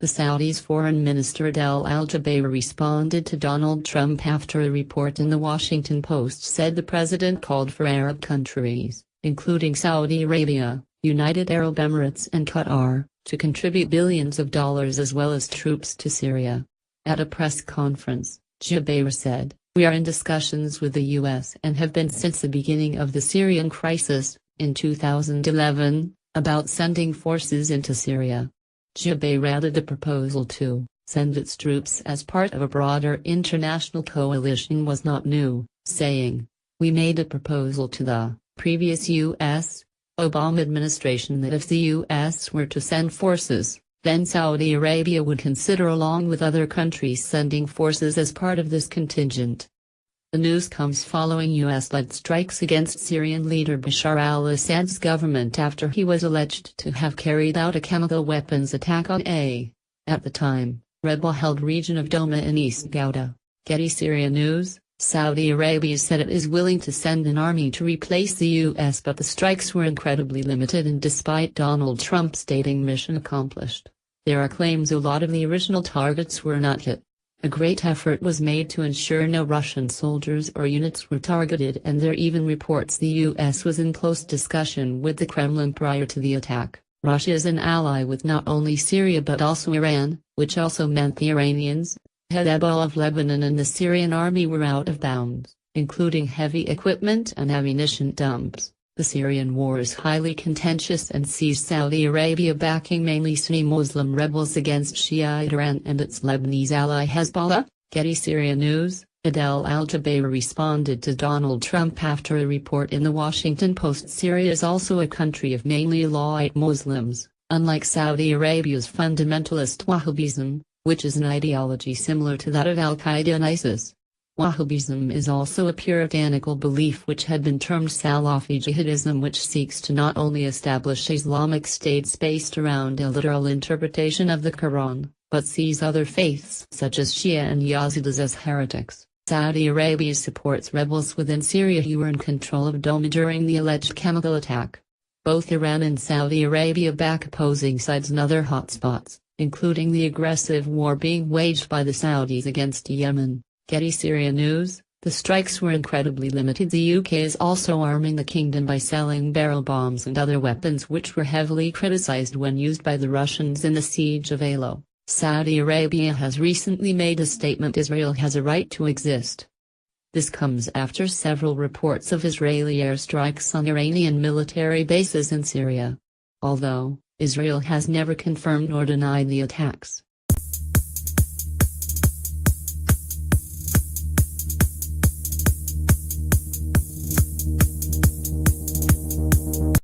The Saudi's Foreign Minister Adel al-Jubeir responded to Donald Trump after a report in the Washington Post said the president called for Arab countries, including Saudi Arabia, United Arab Emirates and Qatar, to contribute billions of dollars as well as troops to Syria. At a press conference, Jubeir said, "We are in discussions with the U.S. and have been since the beginning of the Syrian crisis, in 2011, about sending forces into Syria." Jubeir added the proposal to send its troops as part of a broader international coalition was not new, saying, "We made a proposal to the previous U.S. Obama administration that if the U.S. were to send forces, then Saudi Arabia would consider along with other countries sending forces as part of this contingent." The news comes following U.S.-led strikes against Syrian leader Bashar al-Assad's government after he was alleged to have carried out a chemical weapons attack on at the time, rebel-held region of Douma in East Ghouta. Getty Syria News: Saudi Arabia said it is willing to send an army to replace the U.S. but the strikes were incredibly limited and despite Donald Trump stating mission accomplished, there are claims a lot of the original targets were not hit. A great effort was made to ensure no Russian soldiers or units were targeted and there are even reports the U.S. was in close discussion with the Kremlin prior to the attack. Russia is an ally with not only Syria but also Iran, which also meant the Iranians, Hezbollah of Lebanon and the Syrian army were out of bounds, including heavy equipment and ammunition dumps. The Syrian war is highly contentious and sees Saudi Arabia backing mainly Sunni Muslim rebels against Shiite Iran and its Lebanese ally Hezbollah. Getty Syria News: Adel al-Jubeir responded to Donald Trump after a report in the Washington Post. Syria is also a country of mainly Alawite Muslims, unlike Saudi Arabia's fundamentalist Wahhabism, which is an ideology similar to that of Al-Qaeda and ISIS. Wahhabism is also a puritanical belief which had been termed Salafi jihadism, which seeks to not only establish Islamic states based around a literal interpretation of the Quran, but sees other faiths such as Shia and Yazidis as heretics. Saudi Arabia supports rebels within Syria who were in control of Douma during the alleged chemical attack. Both Iran and Saudi Arabia back opposing sides in other hotspots, including the aggressive war being waged by the Saudis against Yemen. Getty Syria News: The strikes were incredibly limited. The UK is also arming the kingdom by selling barrel bombs and other weapons which were heavily criticized when used by the Russians in the siege of Aleppo. Saudi Arabia has recently made a statement Israel has a right to exist. This comes after several reports of Israeli airstrikes on Iranian military bases in Syria. Although Israel has never confirmed nor denied the attacks,